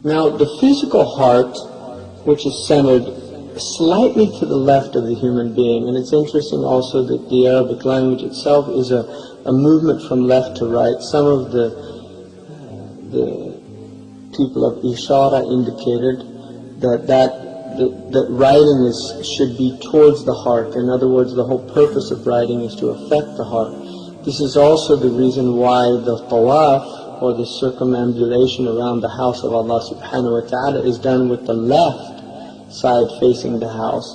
Now, the physical heart, which is centered slightly to the left of the human being, and it's interesting also that the Arabic language itself is a movement from left to right. Some of the people of Ishara indicated that writing should be towards the heart. In other words, the whole purpose of writing is to affect the heart. This is also the reason why the tawaf, or the circumambulation around the house of Allah subhanahu wa ta'ala, is done with the left side facing the house.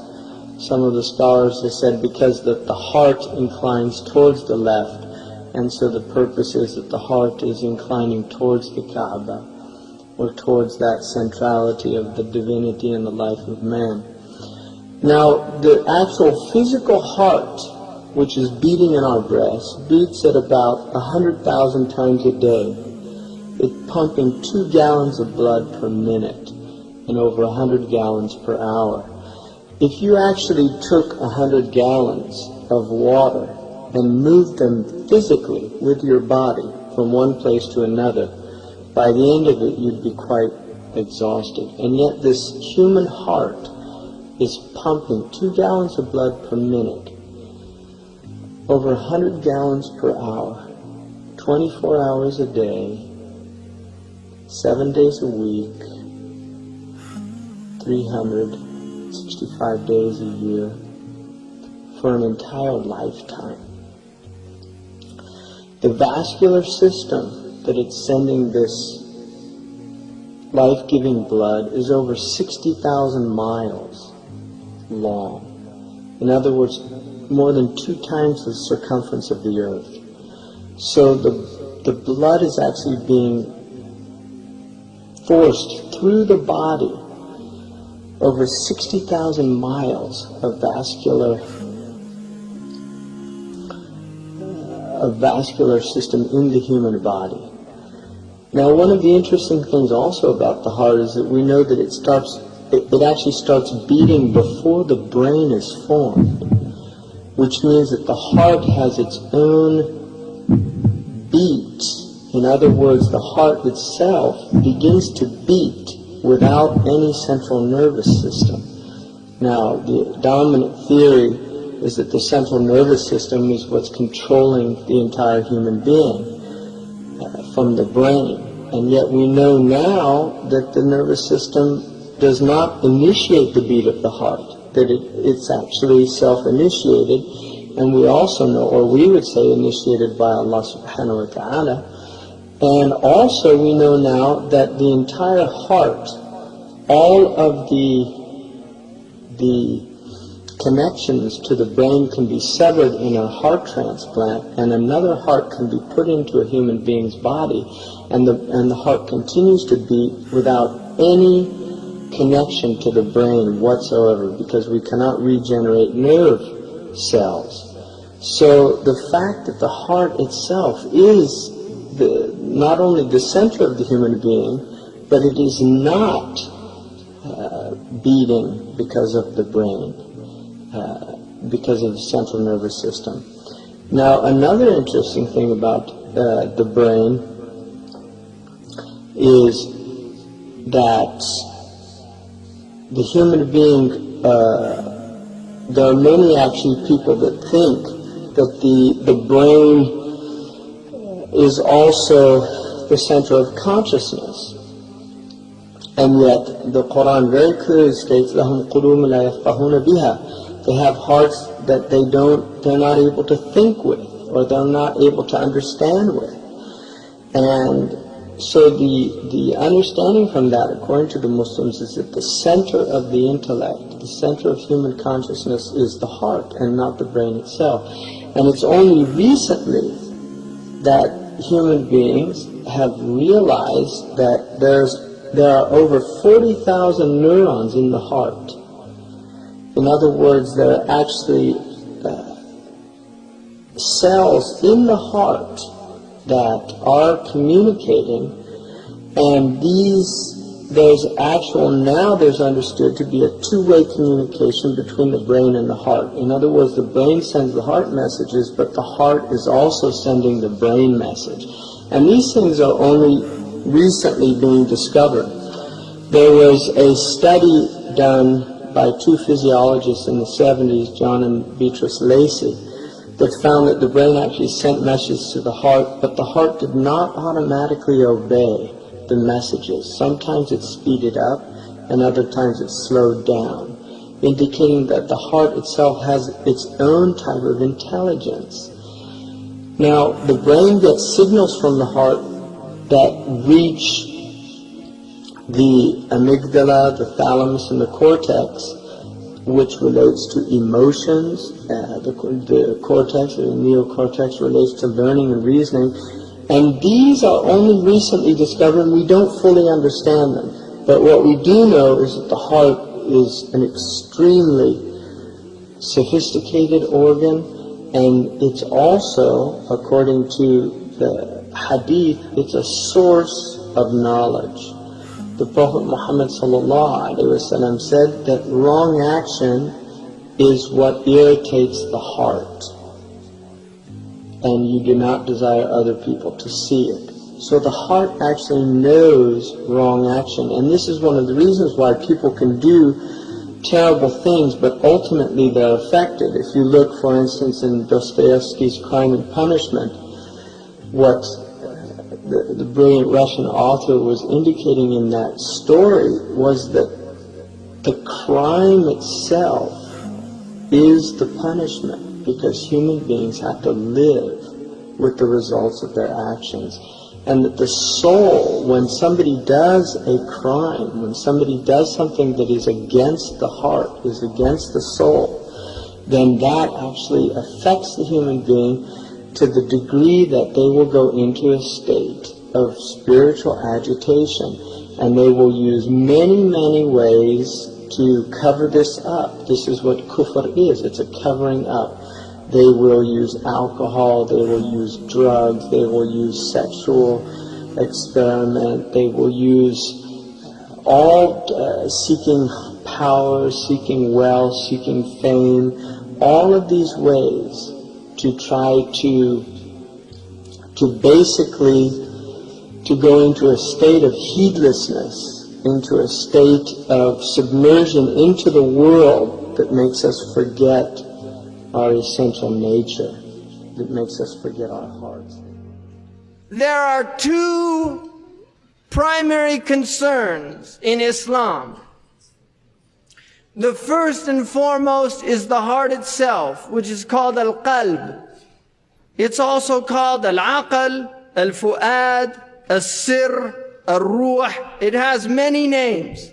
Some of the scholars have said because the heart inclines towards the left, and so the purpose is that the heart is inclining towards the Kaaba, or towards that centrality of the divinity in the life of man. Now, the actual physical heart, which is beating in our breast, beats at about 100,000 times a day. It's pumping 2 gallons of blood per minute and over 100 gallons per hour. If you actually took 100 gallons of water and moved them physically with your body from one place to another, by the end of it you'd be quite exhausted. And yet this human heart is pumping 2 gallons of blood per minute, over 100 gallons per hour, 24 hours a day, 7 days a week, 365 days a year, for an entire lifetime. The vascular system that it's sending this life-giving blood is over 60,000 miles long. In other words, more than 2 times the circumference of the earth. So the blood is actually being forced through the body over 60,000 miles of vascular system in the human body. Now, one of the interesting things also about the heart is that we know that it actually starts beating before the brain is formed, which means that the heart has its own beat. In other words, the heart itself begins to beat without any central nervous system. Now, the dominant theory is that the central nervous system is what's controlling the entire human being from the brain. And yet we know now that the nervous system does not initiate the beat of the heart, that it's actually self-initiated, and we also know, or we would say initiated by Allah subhanahu wa ta'ala. And also we know now that the entire heart, all of the connections to the brain can be severed in a heart transplant, and another heart can be put into a human being's body, and the heart continues to beat without any connection to the brain whatsoever, because we cannot regenerate nerve cells. So the fact that the heart itself is not only the center of the human being, but it is not beating because of the brain, because of the central nervous system. Now, another interesting thing about the brain is that the human being, there are many actually people that think that the brain is also the center of consciousness. And yet the Quran very clearly states, لَهُمْ قُلُوبٌ لَا يَفْقَهُونَ بِهَا. They have hearts that they're not able to think with, or they're not able to understand with. And so the understanding from that, according to the Muslims, is that the center of the intellect, the center of human consciousness, is the heart and not the brain itself. And it's only recently that human beings have realized that there are over 40,000 neurons in the heart. In other words, there are actually cells in the heart that are communicating, and there's understood to be a two-way communication between the brain and the heart. In other words, the brain sends the heart messages, but the heart is also sending the brain message. And these things are only recently being discovered. There was a study done by two physiologists in the 70s, John and Beatrice Lacey, that found that the brain actually sent messages to the heart, but the heart did not automatically obey the messages. Sometimes it speeded up, and other times it slowed down, indicating that the heart itself has its own type of intelligence. Now, the brain gets signals from the heart that reach the amygdala, the thalamus, and the cortex, which relates to emotions. The cortex, or the neocortex, relates to learning and reasoning. And these are only recently discovered, and we don't fully understand them. But what we do know is that the heart is an extremely sophisticated organ, and it's also, according to the hadith, it's a source of knowledge. The Prophet Muhammad ﷺ said that wrong action is what irritates the heart, and you do not desire other people to see it. So the heart actually knows wrong action, and this is one of the reasons why people can do terrible things, but ultimately they're affected. If you look, for instance, in Dostoevsky's Crime and Punishment, what the brilliant Russian author was indicating in that story was that the crime itself is the punishment, because human beings have to live with the results of their actions. And that the soul, when somebody does a crime, when somebody does something that is against the heart, is against the soul, then that actually affects the human being to the degree that they will go into a state of spiritual agitation, and they will use many, many ways to cover this up. This is what kufr is. It's a covering up. They will use alcohol, they will use drugs, they will use sexual experiment, they will use all seeking power, seeking wealth, seeking fame, all of these ways to try to basically to go into a state of heedlessness, into a state of submersion into the world that makes us forget our essential nature, that makes us forget our hearts. There are two primary concerns in Islam. The first and foremost is the heart itself, which is called al-qalb. It's also called al-aql, al-fu'ad, al-sir, al-ruh. It has many names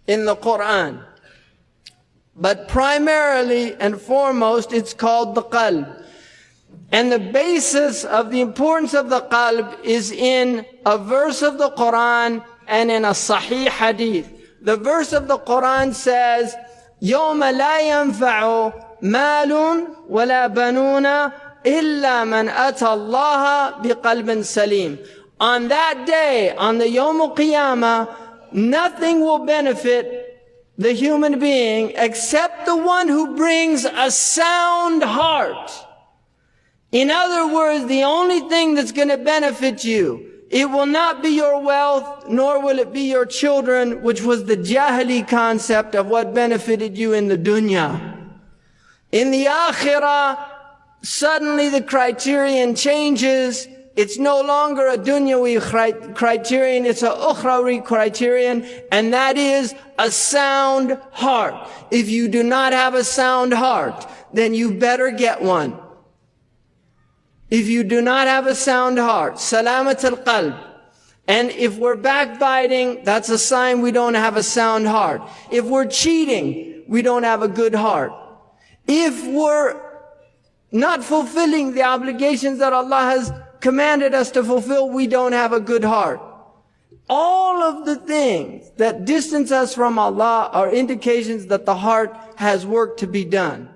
in the Quran. But primarily and foremost, it's called the qalb. And the basis of the importance of the qalb is in a verse of the Quran and in a sahih hadith. The verse of the Quran says, يَوْمَ لَا يَنْفَعُ مَالٌ وَلَا بَنُونَ إِلَّا مَنْ أَتَى اللَّهَ بِقَلْبٍ سَلِيمٍ. On that day, on the Yawm al-Qiyamah, nothing will benefit the human being except the one who brings a sound heart. In other words, the only thing that's going to benefit you, it will not be your wealth, nor will it be your children, which was the Jahili concept of what benefited you in the dunya. In the akhirah, suddenly the criterion changes. It's no longer a dunyawi criterion, it's a ukhrawi criterion, and that is a sound heart. If you do not have a sound heart, then you better get one. If you do not have a sound heart, salamat al-qalb. And if we're backbiting, that's a sign we don't have a sound heart. If we're cheating, we don't have a good heart. If we're not fulfilling the obligations that Allah has commanded us to fulfill, we don't have a good heart. All of the things that distance us from Allah are indications that the heart has work to be done.